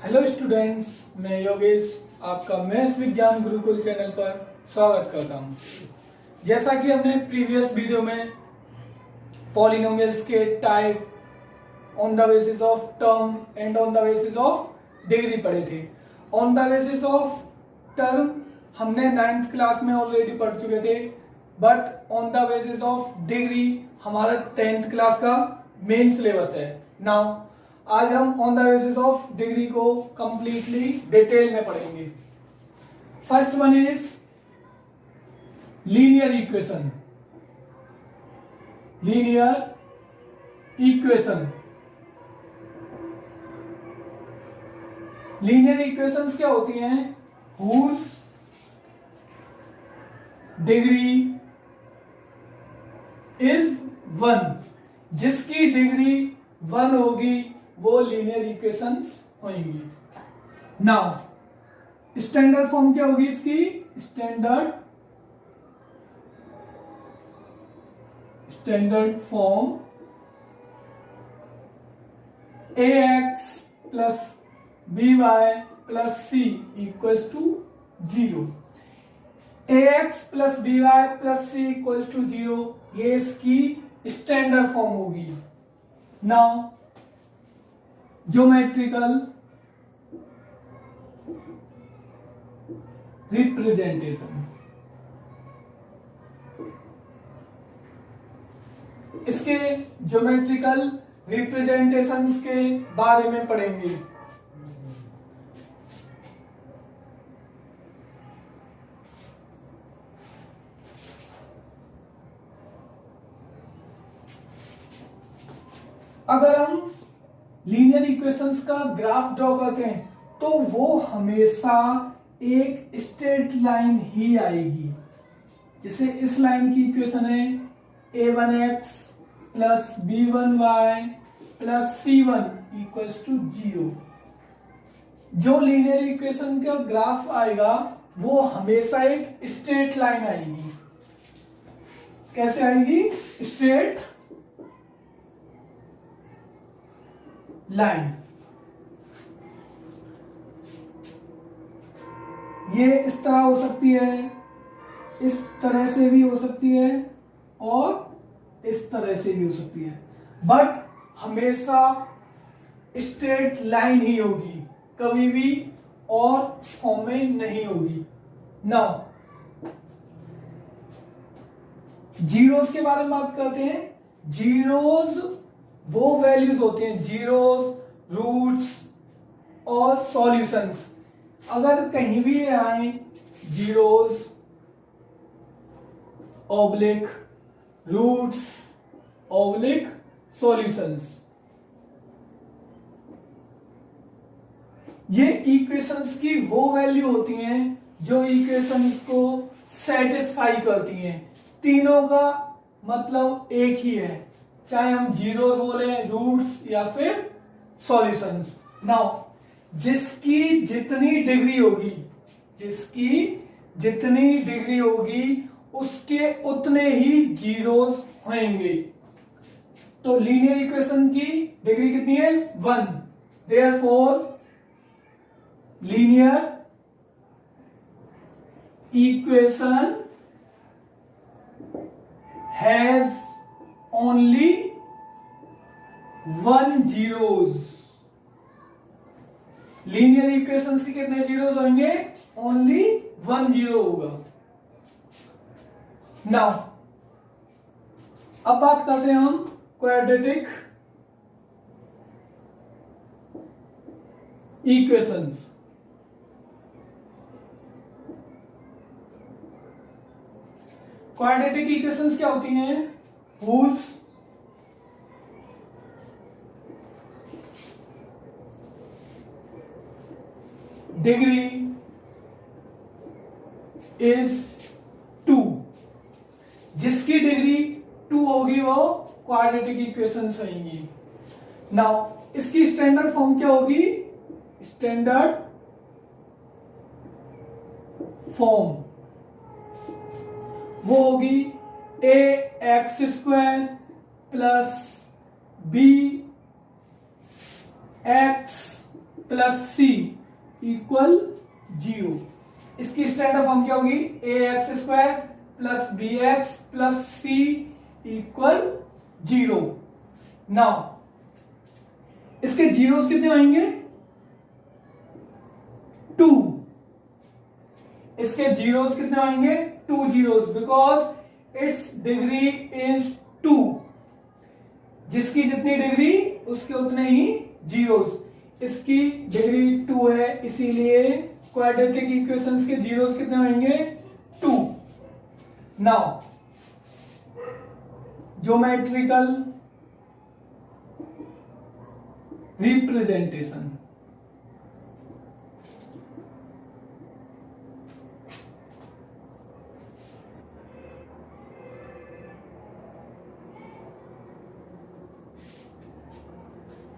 Hello students, मैं योगेश आपका maths विज्ञान गुरुकुल चैनल पर स्वागत करता हूं। जैसा कि हमने प्रीवियस वीडियो में पॉलिनोमियल्स के type on the basis of term and on the basis of degree पढ़े थे। On the basis of term हमने 9th क्लास में ऑलरेडी पढ़ चुके थे, but on the basis of degree हमारा 10th क्लास का मेन सिलेबस है। नाउ आज हम on the basis of degree को कंप्लीटली डिटेल में पढ़ेंगे। First one is linear equation. Linear equation, linear equations क्या होती हैं? हुज डिग्री इज 1, जिसकी डिग्री 1 होगी वो लीनियर इक्वेशंस होंगी। नाउ स्टैंडर्ड फॉर्म क्या होगी इसकी? Standard form ax plus by plus c equals to 0। ax plus by plus c equals to 0, ये इसकी स्टैंडर्ड फॉर्म होगी। नाउ ज्योमेट्रिकल रिप्रेजेंटेशन, इसके ज्योमेट्रिकल रिप्रेजेंटेशंस के बारे में पढ़ेंगे। अगर हम लीनियर इक्वेशंस का ग्राफ ड्रॉ करते हैं तो वो हमेशा एक स्ट्रेट लाइन ही आएगी। जैसे इस लाइन की इक्वेशन है a1x plus b1y plus c1 equals to 0। जो लीनियर इक्वेशन का ग्राफ आएगा वो हमेशा एक स्ट्रेट लाइन आएगी। कैसे आएगी? Straight line. ये इस तरह हो सकती है, इस तरह से भी हो सकती है और इस तरह से भी हो सकती है, बट हमेशा स्ट्रेट लाइन ही होगी, कभी भी और फॉर्म में नहीं होगी। नाउ जीरोस के बारे में बात करते हैं। जीरोस वो वैल्यूज होते हैं, जीरोस, रूट्स और सॉल्यूशंस। अगर कहीं भी आए zeros, oblique roots, oblique solutions, ये इक्वेशंस की वो वैल्यू होती हैं जो इक्वेशंस को सेटिस्फाई करती हैं। तीनों का मतलब एक ही है, चाहे हम जीरोस बोले, रूट्स या फिर सॉल्यूशंस। नाउ जिसकी जितनी डिग्री होगी उसके उतने ही जीरोस होंगे। तो लीनियर इक्वेशन की डिग्री कितनी है? 1। Therefore linear equation has only 1 zeros. Linear equation के कितने जीरोस होंगे? ओनली 1 जीरो होगा। नाउ अब बात करते हैं हम क्वाड्रेटिक इक्वेशंस। क्वाड्रेटिक इक्वेशंस क्या होती हैं? हुज डिग्री इज 2, जिसकी डिग्री 2 होगी वो क्वाड्रेटिक इक्वेशंस होंगी। नाउ इसकी स्टैंडर्ड फॉर्म क्या होगी? स्टैंडर्ड फॉर्म वो होगी ax² plus b x plus C equal 0। इसकी स्टैंडर्ड फॉर्म क्या होगी? A X square plus B X plus C equal 0। Now इसके जीरोस कितने आएंगे? 2। इसके जीरोस कितने आएंगे? 2 zeros, because it's degree is 2। जिसकी जितनी डिग्री उसके उतने ही जीरोस। इसकी डिग्री 2 है, इसीलिए क्वाड्रेटिक इक्वेशंस के जीरोस कितने आएंगे? 2। Now geometrical representation.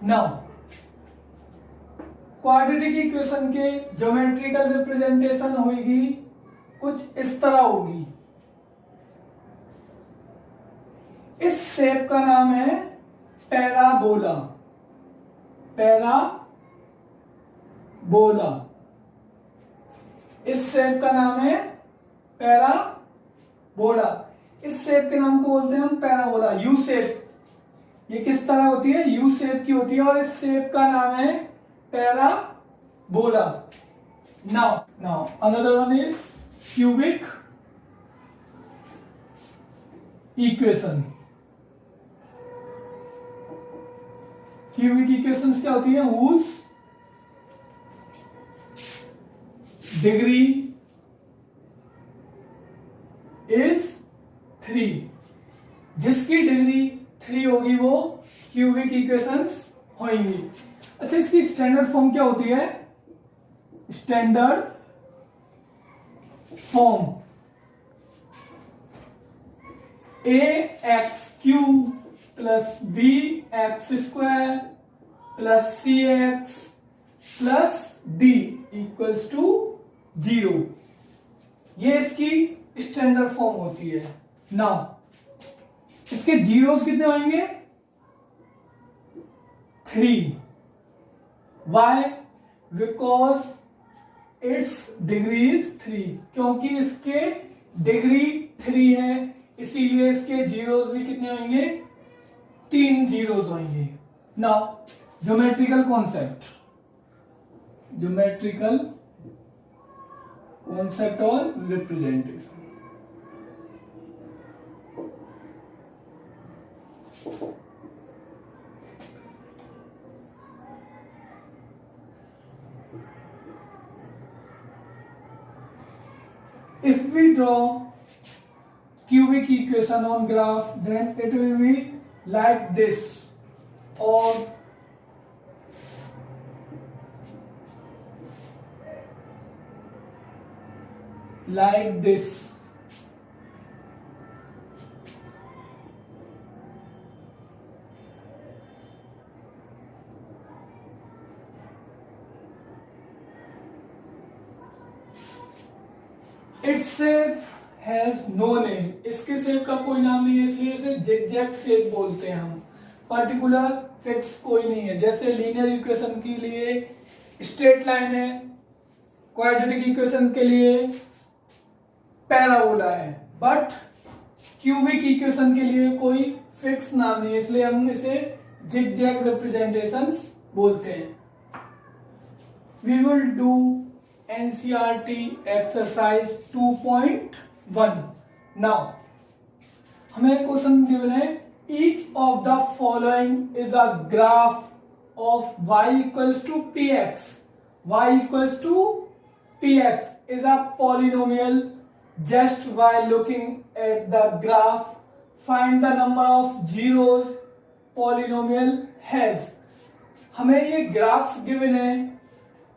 Now quadratic equation के ज्योमेट्रिकल रिप्रेजेंटेशन होगी कुछ इस तरह होगी। इस शेप का नाम है पैराबोला। पैराबोला। इस शेप का नाम है पैराबोला। इस शेप के नाम को बोलते हैं हम पैराबोला। यू शेप, ये किस तरह होती है? यू शेप की होती है और इस शेप का नाम है parabola. Now another one is cubic equation. Cubic equations क्या होती है? Whose degree is 3। जिसकी डिग्री 3 होगी वो क्यूबिक इक्वेशंस होंगी। अच्छा, इसकी स्टैंडर्ड फॉर्म क्या होती है? Standard form a x cube plus B x square plus c x plus d equals to 0। ये इसकी स्टैंडर्ड फॉर्म होती है। नाउ इसके जीरोस कितने आएंगे? 3। Why? Because it's degree is 3। क्योंकि इसके डिग्री 3 है, इसीलिए इसके जीरोस भी कितने होंगे? 3 जीरोस होंगे। Now geometrical concept. Geometrical concept और representation. If we draw cubic equation on graph, then it will be like this, or like this. Its shape has no name. इसके शेप का कोई नाम नहीं है, इसलिए इसे जिगजैग शेप बोलते हैं हम। पर्टिकुलर फिक्स कोई नहीं है। जैसे लीनियर इक्वेशन के लिए स्ट्रेट लाइन है, क्वाड्रेटिक इक्वेशन के लिए पैराबोला है, बट क्यूबिक इक्वेशन के लिए कोई फिक्स नाम नहीं है, इसलिए हम इसे जिगजैग रिप्रेजेंटेशंस बोलते हैं। We will do NCERT exercise 2.1. Now हमें क्वेश्चन गिवन है, each of the following is a graph of y equals to px. Y equals to px is a polynomial. Just by looking at the graph, find the number of zeros polynomial has. हमें ये graphs given है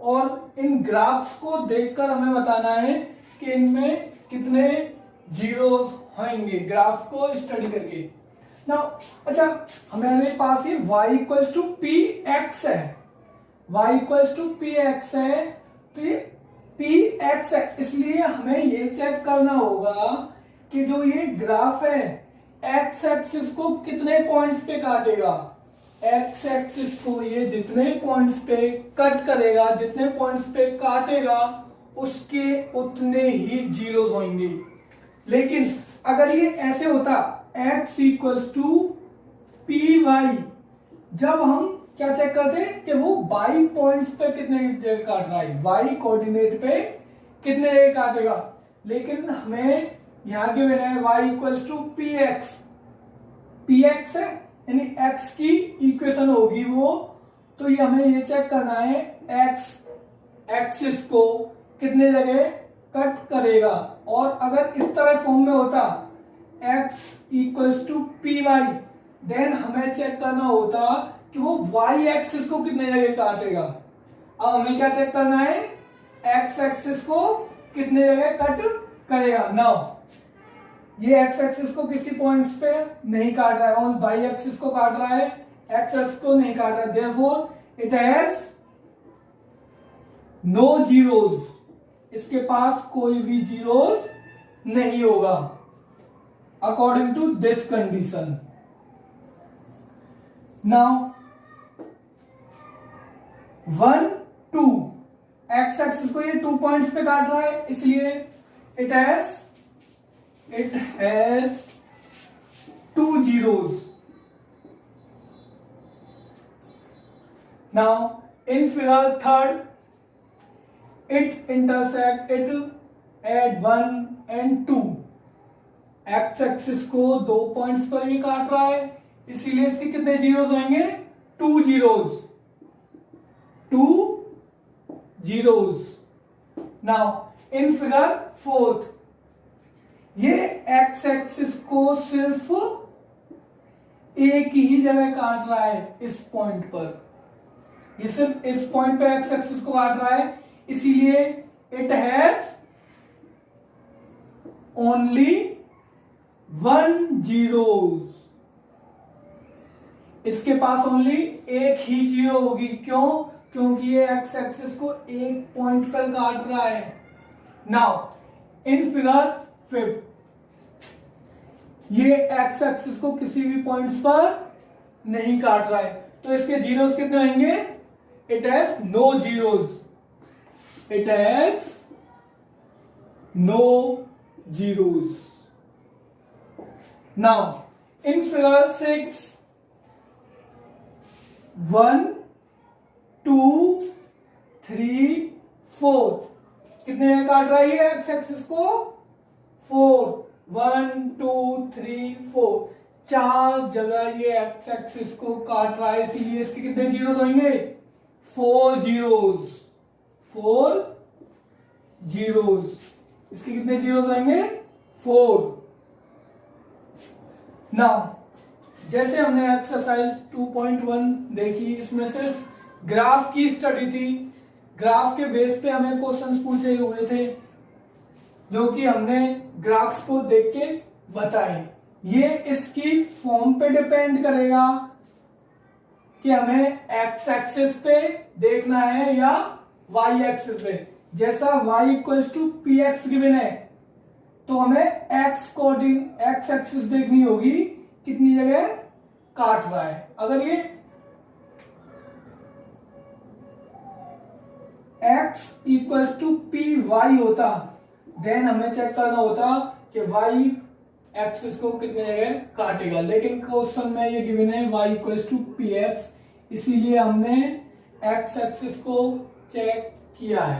और इन graphs को देखकर हमें बताना है कि इनमें कितने जीरोस होंगे, ग्राफ को स्टडी करके ना। अच्छा, हमारे पास ये y equals to p x है, y equals to p x है, तो ये पी एक्स है, इसलिए हमें ये चेक करना होगा कि जो ये ग्राफ है एक्स एक्सिस को कितने पॉइंट्स पे काटेगा। एक्स एक्सिस को ये जितने पॉइंट्स पे कट करेगा, जितने पॉइंट्स पे काटेगा, उसके उतने ही जीरोस होंगे। लेकिन अगर ये ऐसे होता x equals to p y, जब हम क्या चेक करते हैं कि वो y पॉइंट्स पे कितने जगह काट रहा है, y कोऑर्डिनेट पे कितने जगह काटेगा। लेकिन हमें यहां के बिना है y equals to p x, p x है यानी x की इक्वेशन होगी वो, तो ये हमें ये चेक करना है x एक्सिस को कितने जगह कट करेगा। और अगर इस तरह फॉर्म में होता x equals to p y, then हमें चेक करना होता कि वो y एक्सिस को कितने जगह काटेगा। अब हमें क्या चेक करना है, x एक्सिस को कितने जगह कट करेगा। नाउ ये x एक्सिस को किसी पॉइंट्स पे नहीं काट रहा है, और y एक्सिस को काट रहा है, x एक्सिस को नहीं काट रहा है, therefore it has no zeros, इसके पास कोई भी जीरोस नहीं होगा according to this condition. Now 1 2 x axis को ये 2 पॉइंट्स पे काट रहा है, इसलिए it has 2 zeros. Now in figure third, it intersect it at 1 and 2, x axis को 2 पॉइंट्स पर ही काट रहा है, इसीलिए इसके कितने जीरोस होंगे, 2 zeros, 2 zeros. Now in figure fourth, ये एक्स एक्सिस को सिर्फ एक ही जगह काट रहा है, इस पॉइंट पर, ये सिर्फ इस पॉइंट पे एक्स एक्सिस को काट रहा है, इसीलिए इट हैज ओनली 1 जीरोस, इसके पास ओनली एक ही जीरो होगी। क्यों? क्योंकि ये एक्स एक्सिस को एक पॉइंट पर काट रहा है। नाउ इन फिगर फिफ्थ, ये एक्स एक्सिस को किसी भी पॉइंट्स पर नहीं काट रहा है, तो इसके जीरोस कितने होंगे, it has no zeros, it has no zeros. Now in figure 6, 1 2 3 4 कितने जगह काट रहा है एक्स एक्सिस को, 4, 1 2 3 4, 4 जगह ये एक्स एक्सिस को काट रहा है, इसीलिए इसके कितने जीरोस होंगे, 4 जीरोस, 4 जीरोस, इसके कितने जीरोस आएंगे, 4। नाउ जैसे हमने एक्सरसाइज 2.1 देखी, इसमें सिर्फ ग्राफ की स्टडी थी, ग्राफ के बेस पे हमें क्वेश्चंस पूछे हुए थे, जो कि हमने ग्राफ्स को देख के बताए। ये इसकी फॉर्म पे डिपेंड करेगा कि हमें एक्स एक्सिस पे देखना है या y एक्सिस पे। जैसा y equals to p x given है, तो हमें एक्स एक्सिस देखनी होगी कितनी जगह काट रहा है। अगर ये x equals to p y होता, देन हमें चेक करना होता कि y एक्सिस को कितने जगह काटेगा, लेकिन क्वेश्चन में ये गिवन है y equals to p x, इसीलिए हमने x एक्सिस को चेक किया है।